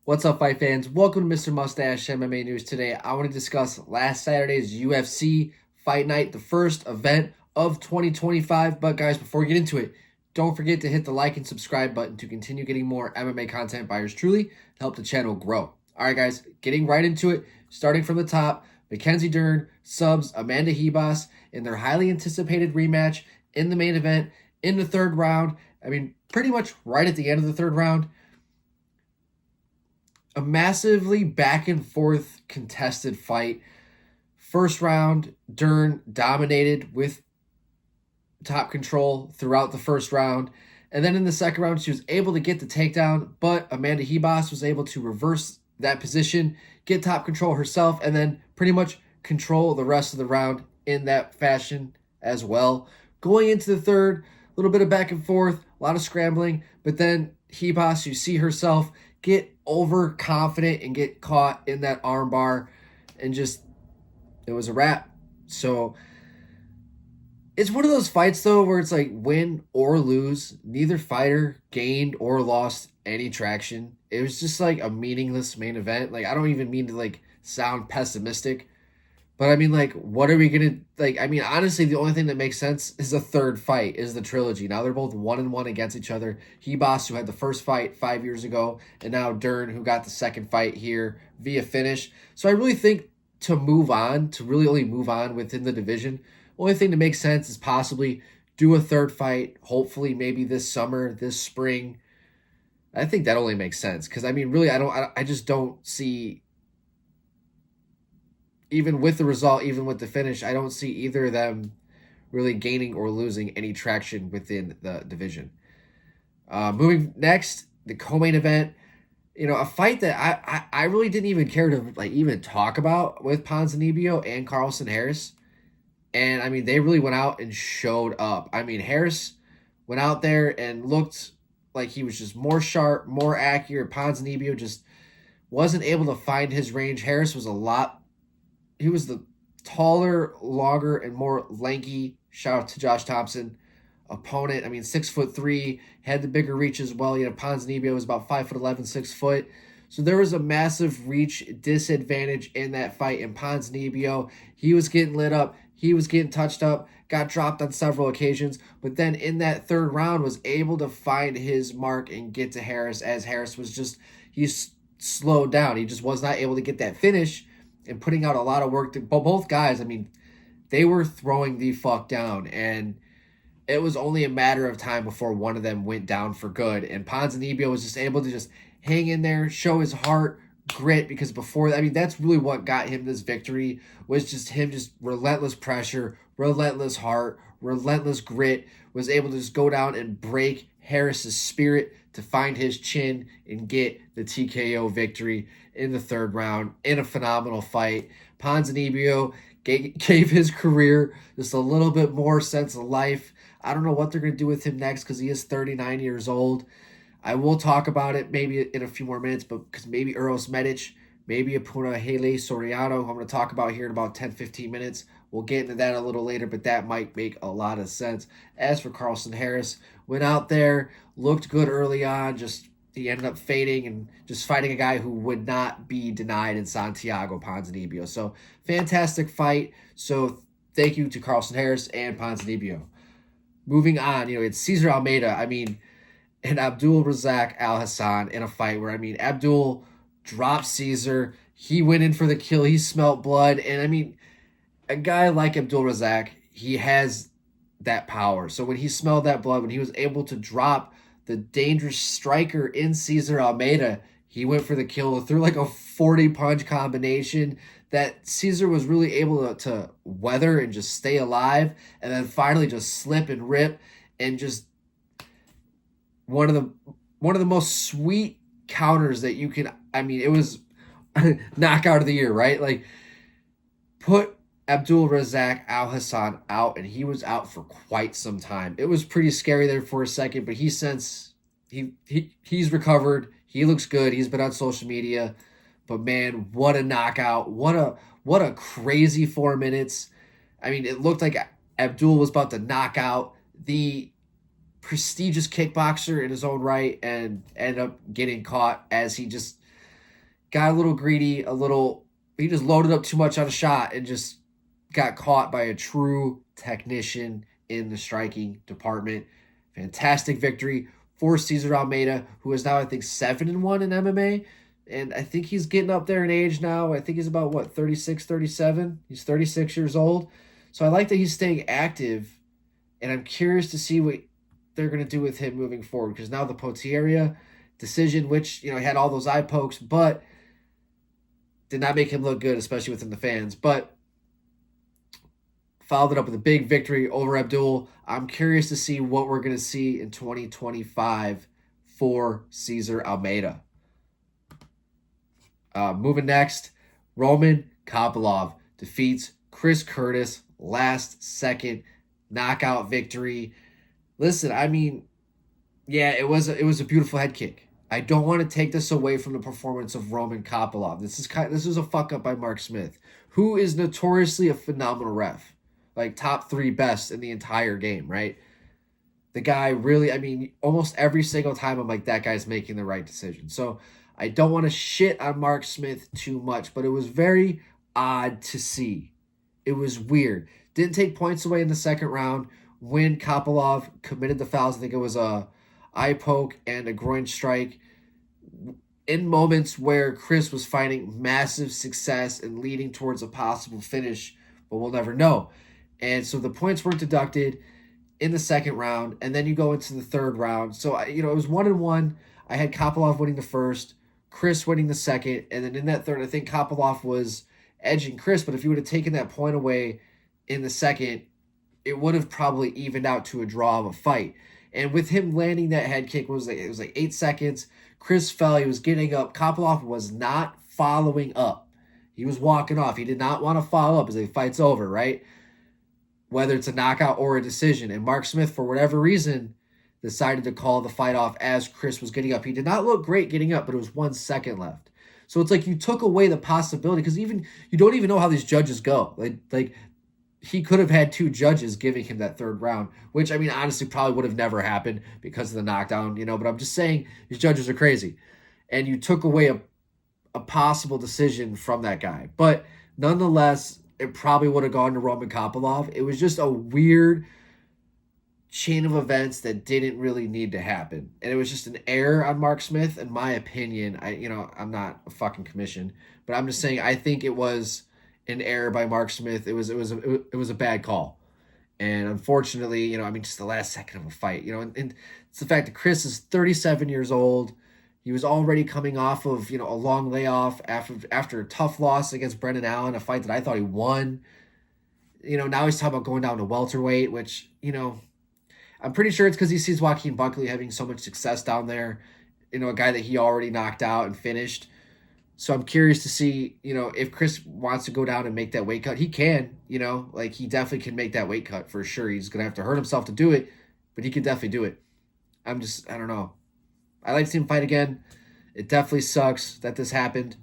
What's up, fight fans? Welcome to Mr. Mustache MMA News. Today, I want to discuss last Saturday's UFC Fight Night, the first event of 2025. But guys, before we get into it, don't forget to hit the like and subscribe button to continue getting more MMA content by yours truly to help the channel grow. All right, guys, getting right into it, starting from the top, Mackenzie Dern subs Amanda Ribas in their highly anticipated rematch in the main event in the third round. Pretty much right at the end of the third round. A massively back and forth contested fight. First round, Dern dominated with top control throughout the first round. And then in the second round, she was able to get the takedown, but Amanda Ribas was able to reverse that position, get top control herself, and then pretty much control the rest of the round in that fashion as well. Going into the third, a little bit of back and forth, a lot of scrambling, but then Ribas, you see herself get overconfident and get caught in that armbar, and just it was a wrap. So it's one of those fights though where it's like win or lose, neither fighter gained or lost any traction. It was just like a meaningless main event. Like, I don't even mean to like sound pessimistic, but what are we gonna like? Honestly, the only thing that makes sense is the third fight, is the trilogy. Now they're both 1-1 against each other. Ribas, who had the first fight 5 years ago, and now Dern, who got the second fight here via finish. So I really think to really only move on within the division, only thing to make sense is possibly do a third fight, hopefully maybe this summer, this spring. I think that only makes sense because really, I just don't see, even with the result, even with the finish, I don't see either of them really gaining or losing any traction within the division. Moving next, the co-main event, a fight that I really didn't even care to like even talk about with Ponzinibbio and Carlson Harris. And they really went out and showed up. Harris went out there and looked like he was just more sharp, more accurate. Ponzinibbio just wasn't able to find his range. Harris was he was the taller, longer, and more lanky, shout out to Josh Thompson, opponent. 6'3", had the bigger reach as well. Ponzinibbio was about 5'11", 6 foot. So there was a massive reach disadvantage in that fight. And Ponzinibbio, he was getting lit up. He was getting touched up, got dropped on several occasions. But then in that third round was able to find his mark and get to Harris, as Harris was just, he's slowed down. He just was not able to get that finish and putting out a lot of work. But both guys, they were throwing the fuck down. And it was only a matter of time before one of them went down for good. And Ponzinibbio was just able to just hang in there, show his heart, grit, because before, that's really what got him this victory, was just him, just relentless pressure, relentless heart, relentless grit, was able to just go down and break Harris's spirit to find his chin and get the TKO victory in the third round in a phenomenal fight. Ponzinibbio gave his career just a little bit more sense of life. I don't know what they're going to do with him next because he is 39 years old. I will talk about it maybe in a few more minutes, but because maybe Uros Medic, maybe Punahele Soriano, who I'm going to talk about here in about 10-15 minutes. We'll get into that a little later, but that might make a lot of sense. As for Carlson Harris, went out there, looked good early on, just he ended up fading and just fighting a guy who would not be denied in Santiago, Ponzinibbio. So fantastic fight. So thank you to Carlson Harris and Ponzinibbio. Moving on, it's Cesar Almeida. And Abdul Razak Al Hassan in a fight where, Abdul dropped Cesar. He went in for the kill. He smelt blood. And, a guy like Abdul Razak, he has that power. So when he smelled that blood, when he was able to drop the dangerous striker in Cesar Almeida, he went for the kill through like a 40-punch combination that Cesar was really able to weather and just stay alive, and then finally just slip and rip, and just one of the most sweet counters that you can. It was knockout of the year, right? Like, put Abdul Razak Al Hassan out, and he was out for quite some time. It was pretty scary there for a second, but he's recovered. He looks good. He's been on social media. But man, what a knockout. What a crazy 4 minutes. It looked like Abdul was about to knock out the prestigious kickboxer in his own right and ended up getting caught as he just got a little greedy, he just loaded up too much on a shot and just got caught by a true technician in the striking department. Fantastic victory for Cesar Almeida, who is now, I think, 7-1 in MMA. And I think he's getting up there in age now. I think he's about, 36, 37? He's 36 years old. So I like that he's staying active. And I'm curious to see what they're going to do with him moving forward. Because now the Potieria decision, which, he had all those eye pokes, but did not make him look good, especially within the fans. But followed it up with a big victory over Abdul. I'm curious to see what we're going to see in 2025 for Cesar Almeida. Moving next, Roman Kopylov defeats Chris Curtis, last second knockout victory. Listen, I mean, yeah, it was a beautiful head kick. I don't want to take this away from the performance of Roman Kopylov. This is a fuck up by Mark Smith, who is notoriously a phenomenal ref. Like top 3 best in the entire game, right? The guy really, I mean, almost every single time I'm like, that guy's making the right decision. So I don't want to shit on Mark Smith too much, but it was very odd to see. It was weird. Didn't take points away in the second round when Kopylov committed the fouls. I think it was a eye poke and a groin strike in moments where Chris was finding massive success and leading towards a possible finish, but we'll never know. And so the points weren't deducted in the second round, and then you go into the third round. So, it was 1-1. I had Kopylov winning the first, Chris winning the second, and then in that third, I think Kopylov was edging Chris, but if you would have taken that point away in the second, it would have probably evened out to a draw of a fight. And with him landing that head kick, it was like 8 seconds. Chris fell. He was getting up. Kopylov was not following up. He was walking off. He did not want to follow up as the fight's over, right? Whether it's a knockout or a decision. And Mark Smith, for whatever reason, decided to call the fight off as Chris was getting up. He did not look great getting up, but it was 1 second left. So it's like you took away the possibility, because you don't even know how these judges go. Like he could have had 2 judges giving him that third round, which, I mean, honestly probably would have never happened because of the knockdown, but I'm just saying these judges are crazy. And you took away a possible decision from that guy. But nonetheless, it probably would have gone to Roman Kopylov. It was just a weird chain of events that didn't really need to happen. And it was just an error on Mark Smith, in my opinion. I'm not a fucking commission, but I'm just saying I think it was an error by Mark Smith. It was a bad call. And unfortunately, just the last second of a fight, and it's the fact that Chris is 37 years old. He was already coming off of, a long layoff after a tough loss against Brendan Allen, a fight that I thought he won. Now he's talking about going down to welterweight, which, I'm pretty sure it's because he sees Joaquin Buckley having so much success down there, a guy that he already knocked out and finished. So I'm curious to see, if Chris wants to go down and make that weight cut. He can, he definitely can make that weight cut for sure. He's going to have to hurt himself to do it, but he can definitely do it. I don't know. I like to see him fight again. It definitely sucks that this happened.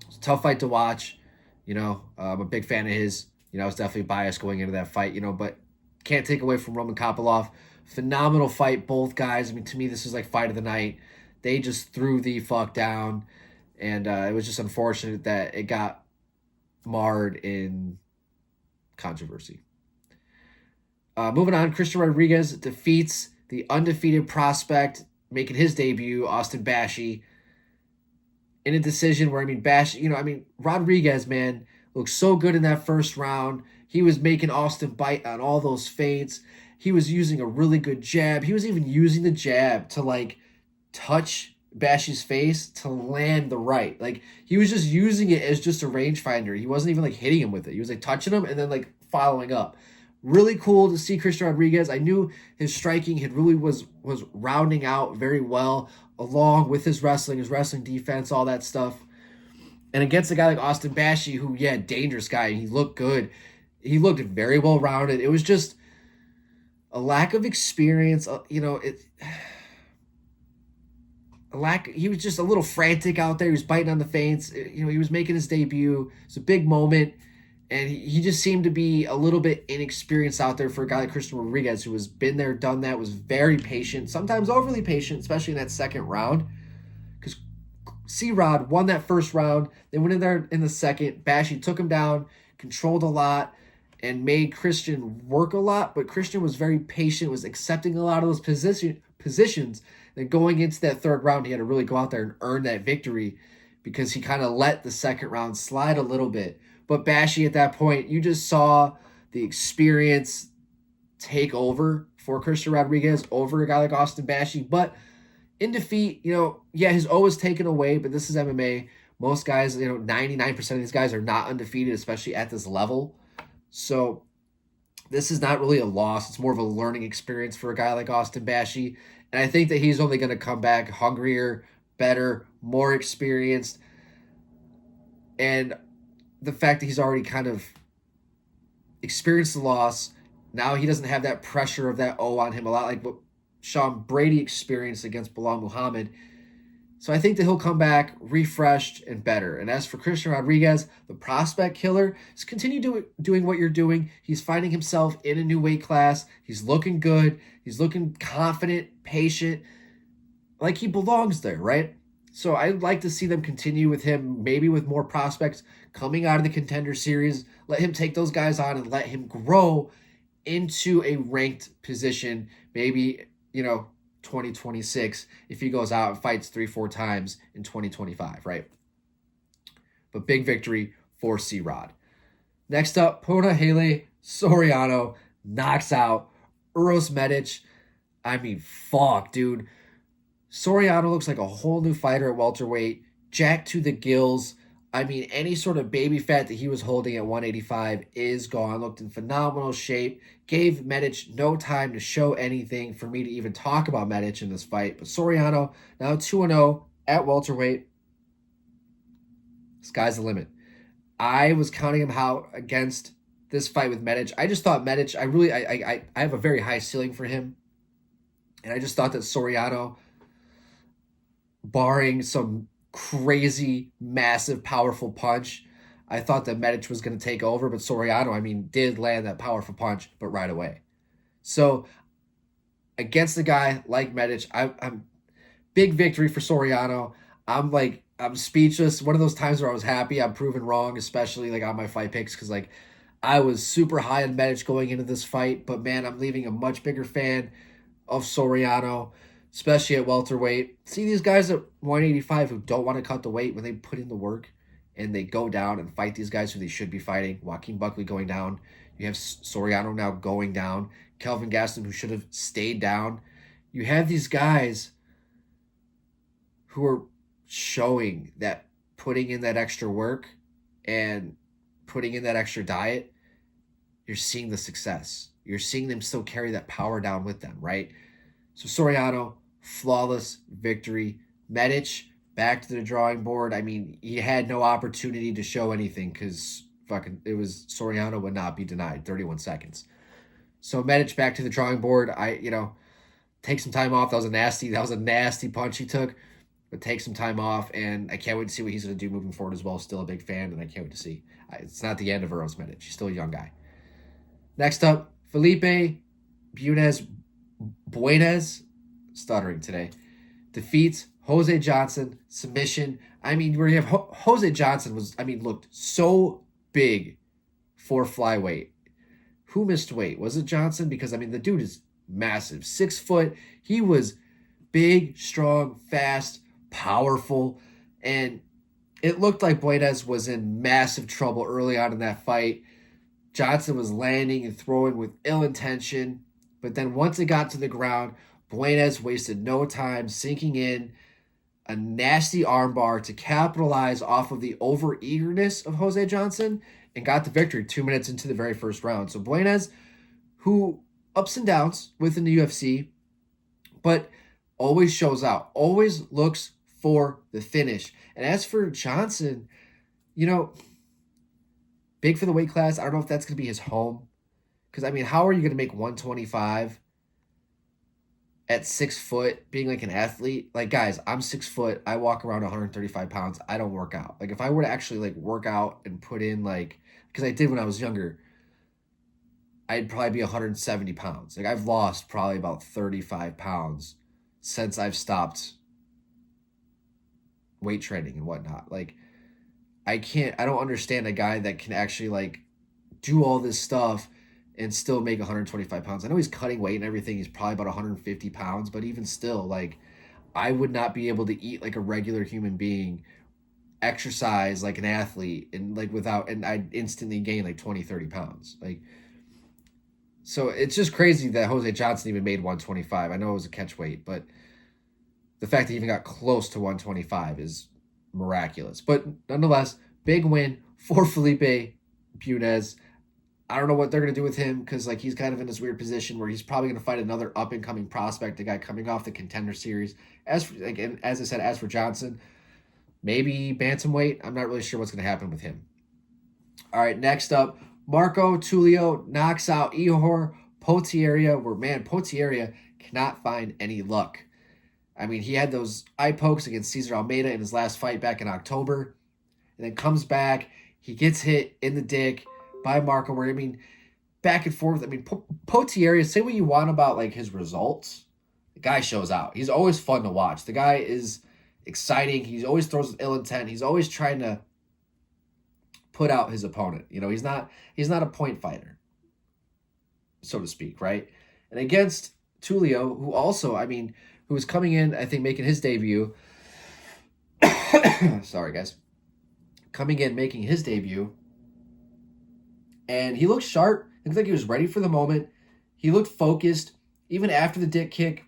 It's a tough fight to watch. I'm a big fan of his. I was definitely biased going into that fight, but can't take away from Roman Kopylov. Phenomenal fight, both guys. I mean, to me, this is like fight of the night. They just threw the fuck down. And it was just unfortunate that it got marred in controversy. Moving on, Christian Rodriguez defeats the undefeated prospect, making his debut, Austin Bashi, in a decision where, Rodriguez, man, looked so good in that first round. He was making Austin bite on all those feints. He was using a really good jab. He was even using the jab to, touch Bashi's face to land the right. He was just using it as just a rangefinder. He wasn't even, hitting him with it. He was, touching him and then, following up. Really cool to see Christian Rodriguez. I knew his striking was rounding out very well, along with his wrestling defense, all that stuff. And against a guy like Austin Bashi, who, dangerous guy. He looked good. He looked very well rounded. It was just a lack of experience. He was just a little frantic out there. He was biting on the feints. He was making his debut. It's a big moment. And he just seemed to be a little bit inexperienced out there for a guy like Christian Rodriguez, who has been there, done that, was very patient, sometimes overly patient, especially in that second round. Because C-Rod won that first round. They went in there in the second. Bashy took him down, controlled a lot, and made Christian work a lot. But Christian was very patient, was accepting a lot of those positions. And going into that third round, he had to really go out there and earn that victory because he kind of let the second round slide a little bit. But Bashy at that point, you just saw the experience take over for Christian Rodriguez over a guy like Austin Bashy. But in defeat, his O is taken away, but this is MMA. Most guys, 99% of these guys are not undefeated, especially at this level. So this is not really a loss. It's more of a learning experience for a guy like Austin Bashy. And I think that he's only going to come back hungrier, better, more experienced. And the fact that he's already kind of experienced the loss, now he doesn't have that pressure of that O on him, a lot like what Sean Brady experienced against Bilal Muhammad. So I think that he'll come back refreshed and better. And as for Christian Rodriguez, the prospect killer, just continue doing what you're doing. He's finding himself in a new weight class. He's looking good. He's looking confident, patient, like he belongs there, right? So I'd like to see them continue with him, maybe with more prospects coming out of the Contender Series. Let him take those guys on and let him grow into a ranked position, maybe, 2026 if he goes out and fights 3-4 times in 2025, right? But big victory for C-Rod. Next up, Punahele Soriano knocks out Uros Medic. I mean, fuck, dude. Soriano looks like a whole new fighter at welterweight, jacked to the gills. I mean, any sort of baby fat that he was holding at 185 is gone. Looked in phenomenal shape. Gave Medic no time to show anything for me to even talk about Medic in this fight. But Soriano, now 2-0 at welterweight. Sky's the limit. I was counting him out against this fight with Medic. I just thought Medic, I have a very high ceiling for him. And I just thought that Soriano, barring some crazy, massive, powerful punch, I thought that Medic was going to take over, but Soriano, did land that powerful punch, but right away. So against a guy like Medic, I'm big victory for Soriano. I'm speechless. One of those times where I was happy, I'm proven wrong, especially on my fight picks, because I was super high on Medic going into this fight, but man, I'm leaving a much bigger fan of Soriano, especially at welterweight. See these guys at 185 who don't want to cut the weight when they put in the work and they go down and fight these guys who they should be fighting. Joaquin Buckley going down. You have Soriano now going down. Kelvin Gastelum, who should have stayed down. You have these guys who are showing that putting in that extra work and putting in that extra diet, you're seeing the success. You're seeing them still carry that power down with them, right? So Soriano, flawless victory. Medic, back to the drawing board. He had no opportunity to show anything because Soriano would not be denied. 31 seconds. So Medic back to the drawing board. Take some time off. That was a nasty punch he took. But take some time off, and I can't wait to see what he's going to do moving forward as well. Still a big fan, and I can't wait to see. It's not the end of Uros Medic. He's still a young guy. Next up, Felipe Buenas, stuttering today, defeats Jose Johnson, submission. Where you have Jose Johnson looked so big for flyweight. Who missed weight? Was it Johnson? Because, the dude is massive. 6 foot. He was big, strong, fast, powerful, and it looked like Buenas was in massive trouble early on in that fight. Johnson was landing and throwing with ill intention, but then once it got to the ground, Buenas wasted no time sinking in a nasty armbar to capitalize off of the over-eagerness of Jose Johnson and got the victory 2 minutes into the very first round. So Buenas, who ups and downs within the UFC, but always shows out, always looks for the finish. And as for Johnson, big for the weight class. I don't know if that's going to be his home. Because, how are you going to make 125 at 6 foot being like an athlete? Guys, I'm 6 foot. I walk around 135 pounds. I don't work out. If I were to actually, work out and put in, because I did when I was younger, I'd probably be 170 pounds. I've lost probably about 35 pounds since I've stopped weight training and whatnot. Like, I don't understand a guy that can actually like do all this stuff and still make 125 pounds. I know he's cutting weight and everything. He's probably about 150 pounds, but even still, like, I would not be able to eat like a regular human being, exercise like an athlete, and like and I'd instantly gain like 20, 30 pounds. Like, so it's just crazy that Jose Johnson even made 125. I know it was a catch weight, but the fact that he even got close to 125 is miraculous. But nonetheless, big win for Felipe Bunes. I don't know what they're going to do with him because like he's kind of in this weird position where he's probably going to fight another up and coming prospect, a guy coming off the Contender Series. As for, again, as I said, as for Johnson, maybe bantamweight. I'm not really sure what's going to happen with him. All right, next up, Marco Tulio knocks out Ihor Potieria, where, man, Potieria cannot find any luck. I mean, he had those eye pokes against Cesar Almeida in his last fight back in October, and then comes back. He gets hit in the dick by Marco, where, I mean, back and forth. I mean, Potieria, say what you want about, like, his results. The guy shows out. He's always fun to watch. The guy is exciting. He always throws with ill intent. He's always trying to put out his opponent. You know, he's not a point fighter, so to speak, right? And against Tulio, who also, I mean, who was coming in, I think, making his debut. Sorry, guys. Coming in, making his debut. And he looked sharp. It looked like he was ready for the moment. He looked focused. Even after the dick kick,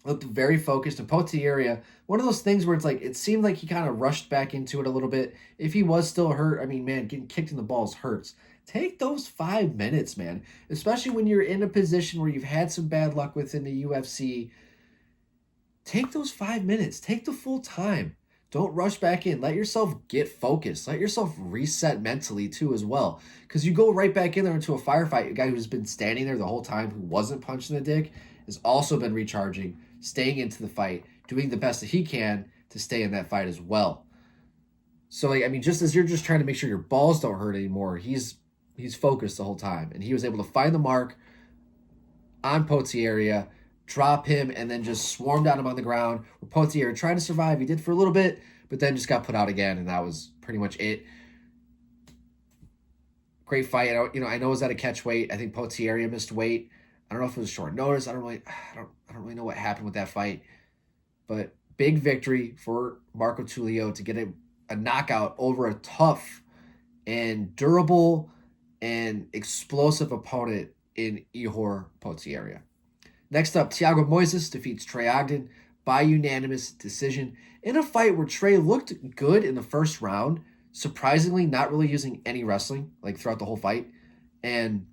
looked very focused. And Potieria, one of those things where it's like, it seemed like he kind of rushed back into it a little bit. If he was still hurt, I mean, man, getting kicked in the balls hurts. Take those 5 minutes, man. Especially when you're in a position where you've had some bad luck within the UFC. Take those 5 minutes. Take the full time. Don't rush back in. Let yourself get focused. Let yourself reset mentally, too, as well. Because you go right back in there into a firefight. A guy who's been standing there the whole time, who wasn't punching the dick, has also been recharging, staying into the fight, doing the best that he can to stay in that fight as well. So, like, I mean, just as you're just trying to make sure your balls don't hurt anymore, he's focused the whole time. And he was able to find the mark on Potieria, drop him, and then just swarmed at him on the ground. Potieria trying to survive. He did for a little bit, but then just got put out again, and that was pretty much it. Great fight. I know it was at a catch weight. I think Potieria missed weight. I don't know if it was short notice. I don't really know what happened with that fight. But big victory for Marco Tulio to get a knockout over a tough and durable and explosive opponent in Ihor Potieria. Next up, Thiago Moises defeats Trey Ogden by unanimous decision in a fight where Trey looked good in the first round, surprisingly not really using any wrestling like throughout the whole fight. And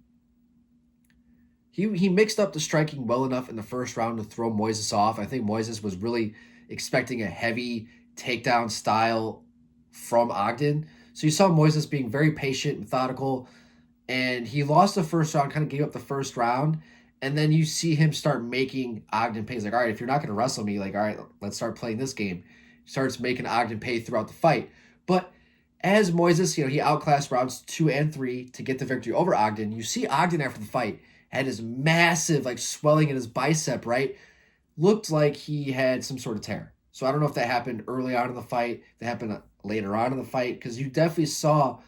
he mixed up the striking well enough in the first round to throw Moises off. I think Moises was really expecting a heavy takedown style from Ogden. So you saw Moises being very patient, methodical, and he lost the first round, kind of gave up the first round. And then you see him start making Ogden pay. He's like, all right, if you're not going to wrestle me, like, all right, let's start playing this game. He starts making Ogden pay throughout the fight. But as Moises, he outclassed rounds 2 and 3 to get the victory over Ogden. You see Ogden after the fight had his massive, like, swelling in his bicep, right? Looked like he had some sort of tear. So I don't know if that happened early on in the fight, that happened later on in the fight, because you definitely saw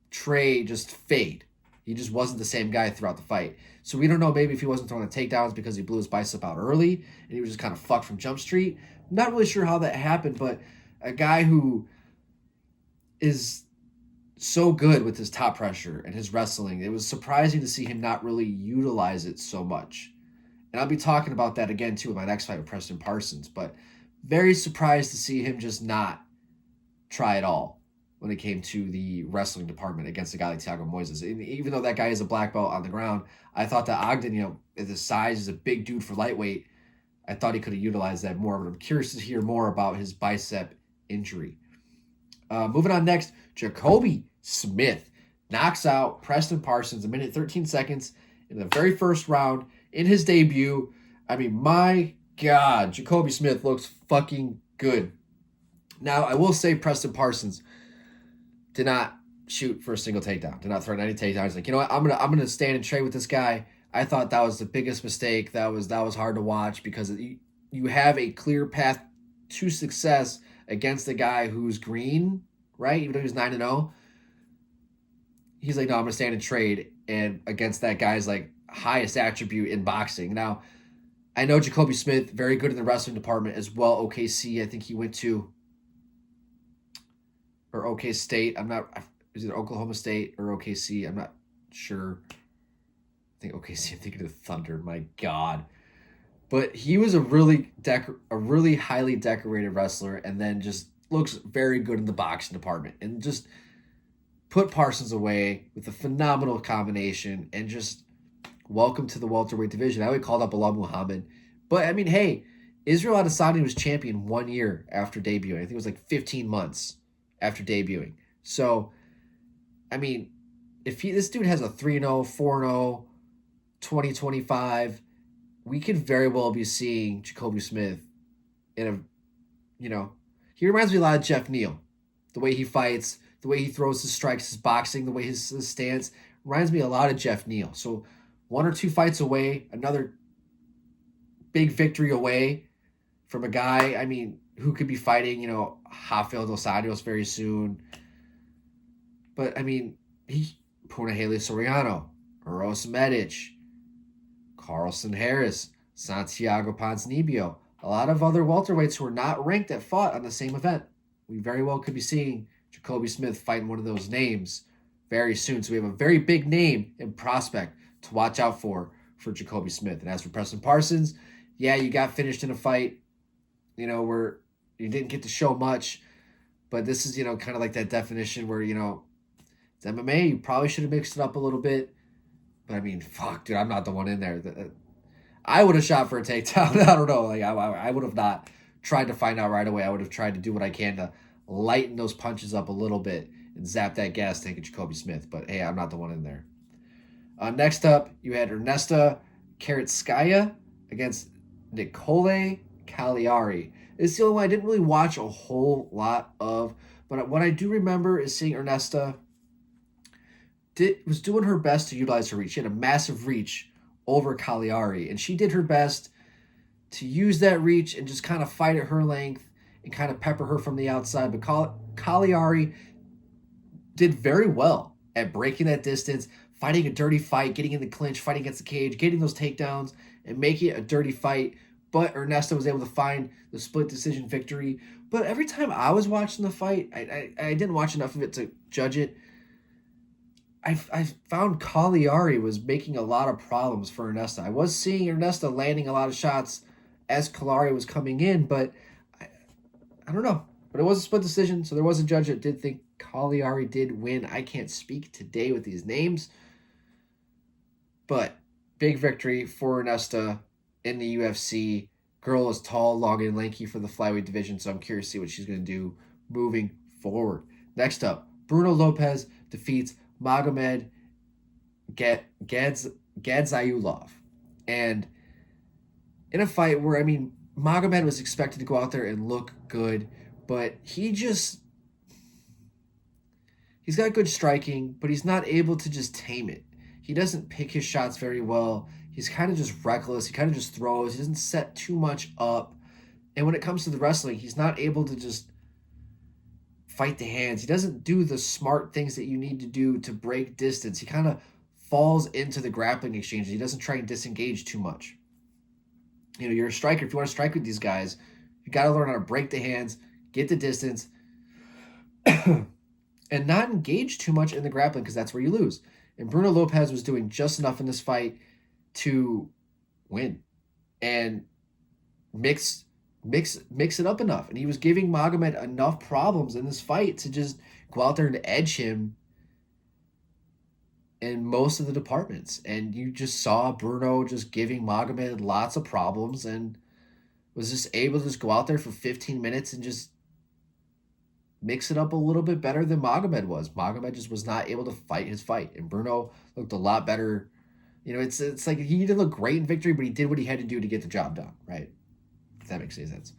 Trey just fade. He just wasn't the same guy throughout the fight. So we don't know maybe if he wasn't throwing the takedowns because he blew his bicep out early and he was just kind of fucked from Jump Street. I'm not really sure how that happened, but a guy who is so good with his top pressure and his wrestling, it was surprising to see him not really utilize it so much. And I'll be talking about that again, too, in my next fight with Preston Parsons, but very surprised to see him just not try at all when it came to the wrestling department against a guy like Thiago Moises. And even though that guy is a black belt on the ground, I thought that Ogden, at his size, is a big dude for lightweight. I thought he could have utilized that more, but I'm curious to hear more about his bicep injury. Moving on next, Jacoby Smith knocks out Preston Parsons 1 minute 13 seconds in the very first round in his debut. I mean, my God, Jacoby Smith looks fucking good. Now, I will say Preston Parsons did not shoot for a single takedown, did not throw any takedowns. Like, you know what, I'm gonna stand and trade with this guy. I thought that was the biggest mistake. That was hard to watch because you have a clear path to success against the guy who's green, right? Even though he's 9-0, he's like, no, I'm gonna stand and trade, and against that guy's like highest attribute in boxing. Now, I know Jacoby Smith, very good in the wrestling department as well. OKC, I think he went to, or OK State. I'm not. Is it Oklahoma State or OKC? I'm not sure. I think OKC. I'm thinking of Thunder. My God. But he was a really highly decorated wrestler, and then just looks very good in the boxing department, and just put Parsons away with a phenomenal combination, and just welcome to the welterweight division. I already called up Bilal Muhammad, but I mean, hey, Israel Adesanya was champion 1 year after debuting. I think it was like 15 months after debuting. So, I mean, if this dude has a 3-0, 4-0, 2025, we could very well be seeing Jacoby Smith in a, he reminds me a lot of Jeff Neal. The way he fights, the way he throws his strikes, his boxing, the way his stance reminds me a lot of Jeff Neal. So 1 or 2 fights away, another big victory away from a guy, I mean, who could be fighting, Rafael Dos Anjos very soon. But, I mean, Punahele Soriano, Eros Medic, Carlson Harris, Santiago Ponzinibbio, a lot of other welterweights who are not ranked that fought on the same event. We very well could be seeing Jacoby Smith fighting one of those names very soon. So we have a very big name and prospect to watch out for Jacoby Smith. And as for Preston Parsons, yeah, you got finished in a fight, where you didn't get to show much, but this is, kind of like that definition where, it's MMA, you probably should have mixed it up a little bit. But I mean, fuck, dude, I'm not the one in there. I would have shot for a takedown. I don't know. Like, I would have not tried to find out right away. I would have tried to do what I can to lighten those punches up a little bit and zap that gas tank at Jacoby Smith. But hey, I'm not the one in there. Next up, you had Ernesta Karatskaya against Nicole Cagliari. It's the only one I didn't really watch a whole lot of, but what I do remember is seeing Ernesta was doing her best to utilize her reach. She had a massive reach over Cagliari, and she did her best to use that reach and just kind of fight at her length and kind of pepper her from the outside. But Cagliari did very well at breaking that distance, fighting a dirty fight, getting in the clinch, fighting against the cage, getting those takedowns, and making it a dirty fight. But Ernesta was able to find the split decision victory. But every time I was watching the fight, I didn't watch enough of it to judge it. I found Cagliari was making a lot of problems for Ernesta. I was seeing Ernesta landing a lot of shots as Cagliari was coming in, but I don't know. But it was a split decision, so there was a judge that did think Cagliari did win. I can't speak today with these names. But big victory for Ernesta in the UFC. Girl is tall, long, and lanky for the flyweight division, so I'm curious to see what she's going to do moving forward. Next up, Bruno Lopez defeats Magomed Gadzhiyulov. And in a fight where, Magomed was expected to go out there and look good, but he's got good striking, but he's not able to just tame it. He doesn't pick his shots very well. He's kind of just reckless. He kind of just throws. He doesn't set too much up. And when it comes to the wrestling, he's not able to just fight the hands. He doesn't do the smart things that you need to do to break distance. He kind of falls into the grappling exchanges. He doesn't try and disengage too much. You're a striker. If you want to strike with these guys, you got to learn how to break the hands, get the distance, and not engage too much in the grappling, because that's where you lose. And Bruno Lopez was doing just enough in this fight to win and mix it up enough. And he was giving Magomed enough problems in this fight to just go out there and edge him in most of the departments. And you just saw Bruno just giving Magomed lots of problems and was just able to just go out there for 15 minutes and just mix it up a little bit better than Magomed was. Magomed just was not able to fight his fight. And Bruno looked a lot better. It's like he didn't look great in victory, but he did what he had to do to get the job done, right? If that makes any sense.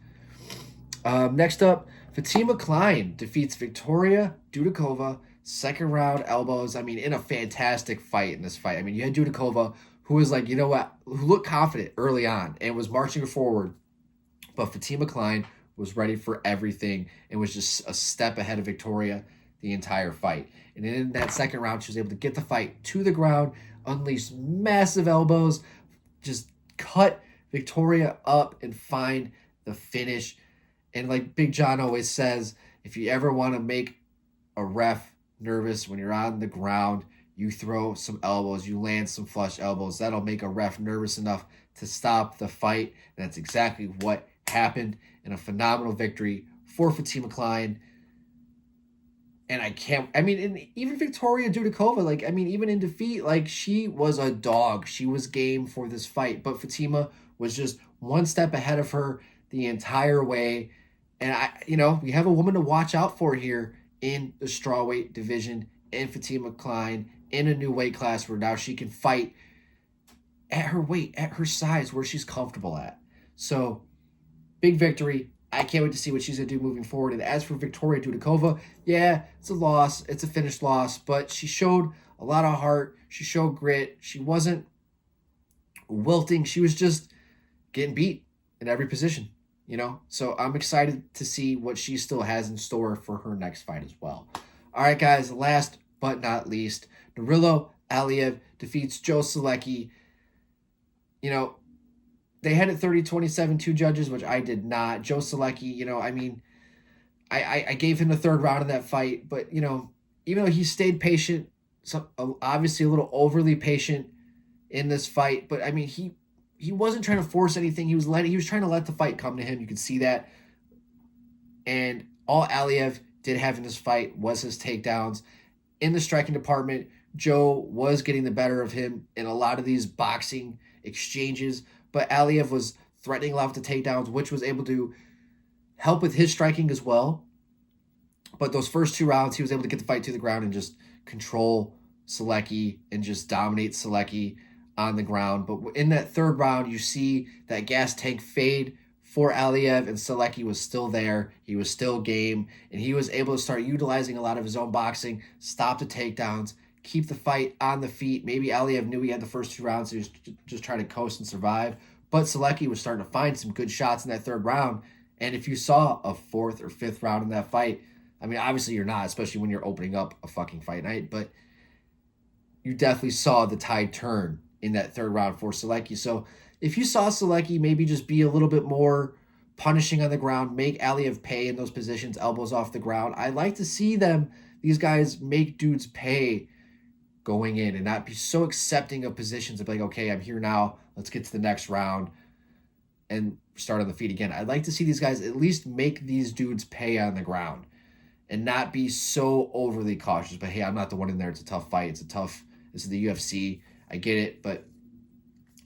Next up, Fatima Klein defeats Victoria Dudikova, second round elbows. In a fantastic fight in this fight. You had Dudikova, who was who looked confident early on and was marching forward. But Fatima Klein was ready for everything and was just a step ahead of Victoria the entire fight. And in that second round, she was able to get the fight to the ground, unleash massive elbows, just cut Victoria up and find the finish. And like Big John always says, if you ever want to make a ref nervous when you're on the ground, you throw some elbows, you land some flush elbows. That'll make a ref nervous enough to stop the fight. And that's exactly what happened in a phenomenal victory for Fatima Klein. And even Victoria Dudikova, even in defeat, she was a dog. She was game for this fight. But Fatima was just one step ahead of her the entire way. And we have a woman to watch out for here in the strawweight division, in Fatima Klein, in a new weight class where now she can fight at her weight, at her size, where she's comfortable at. So, big victory. I can't wait to see what she's going to do moving forward. And as for Victoria Dudikova, yeah, it's a loss. It's a finished loss. But she showed a lot of heart. She showed grit. She wasn't wilting. She was just getting beat in every position, So I'm excited to see what she still has in store for her next fight as well. All right, guys, last but not least, Nurullo Aliev defeats Joe Selecki. They had it 30-27, two judges, which I did not. Joe Selecki, I gave him the third round in that fight, but, even though he stayed patient, obviously a little overly patient in this fight, but, he wasn't trying to force anything. He was trying to let the fight come to him. You could see that. And all Aliev did have in this fight was his takedowns. In the striking department, Joe was getting the better of him in a lot of these boxing exchanges, but Aliev was threatening a lot of the takedowns, which was able to help with his striking as well. But those first two rounds, he was able to get the fight to the ground and just control Selecki and just dominate Selecki on the ground. But in that third round, you see that gas tank fade for Aliev, and Selecki was still there. He was still game, and he was able to start utilizing a lot of his own boxing, stop the takedowns, keep the fight on the feet. Maybe Aliev knew he had the first two rounds, so he was just trying to coast and survive. But Selecki was starting to find some good shots in that third round. And if you saw a fourth or fifth round in that fight, obviously you're not, especially when you're opening up a fucking fight night, but you definitely saw the tide turn in that third round for Selecki. So if you saw Selecki maybe just be a little bit more punishing on the ground, make Aliev pay in those positions, elbows off the ground, I like to see these guys make dudes pay going in and not be so accepting of positions of okay, I'm here now, let's get to the next round and start on the feet again. I'd like to see these guys at least make these dudes pay on the ground and not be so overly cautious. But hey, I'm not the one in there. It's a tough fight. This is the UFC. I get it, but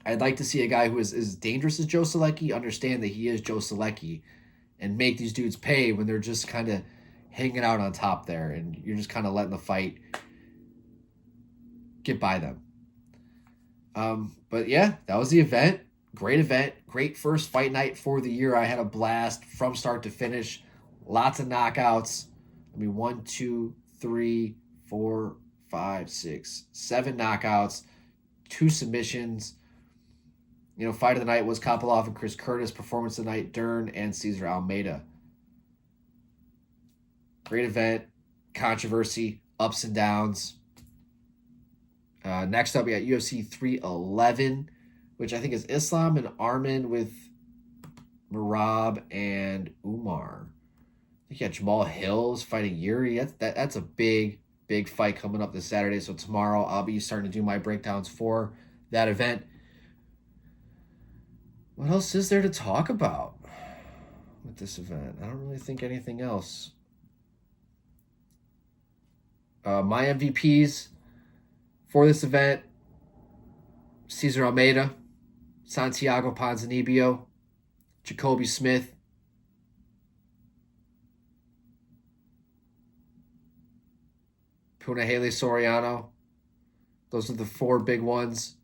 I'd like to see a guy who is as dangerous as Joe Selecki understand that he is Joe Selecki and make these dudes pay when they're just kind of hanging out on top there and you're just kind of letting the fight get by them. But yeah, that was the event. Great event. Great first fight night for the year. I had a blast from start to finish. Lots of knockouts. 1, 2, 3, 4, 5, 6, 7 knockouts. 2 submissions. Fight of the night was Kopylov and Chris Curtis. Performance of the night, Dern and Cesar Almeida. Great event. Controversy. Ups and downs. Next up, we got UFC 311, which I think is Islam and Arman with Merab and Umar. I think you got Jamal Hills fighting Yuri. That's a big fight coming up this Saturday. So tomorrow I'll be starting to do my breakdowns for that event. What else is there to talk about with this event? I don't really think anything else. My MVPs for this event: Cesar Almeida, Santiago Ponzinibbio, Jacoby Smith, Punahele Soriano. Those are the 4 big ones.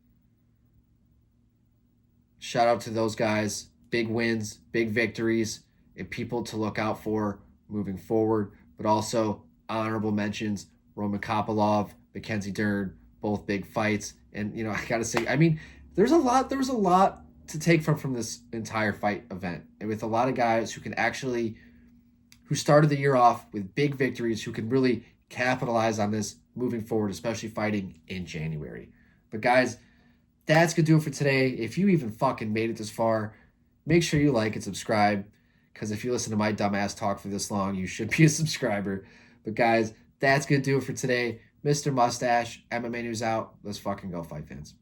Shout out to those guys. Big wins, big victories, and people to look out for moving forward. But also honorable mentions: Roman Kopylov, Mackenzie Dern, both big fights. And, I got to say, there was a lot to take from this entire fight event, and with a lot of guys who started the year off with big victories, who can really capitalize on this moving forward, especially fighting in January. But guys, that's going to do it for today. If you even fucking made it this far, make sure you like and subscribe, because if you listen to my dumbass talk for this long, you should be a subscriber. But guys, that's going to do it for today. Mr. Mustache, MMA News out. Let's fucking go, fight fans.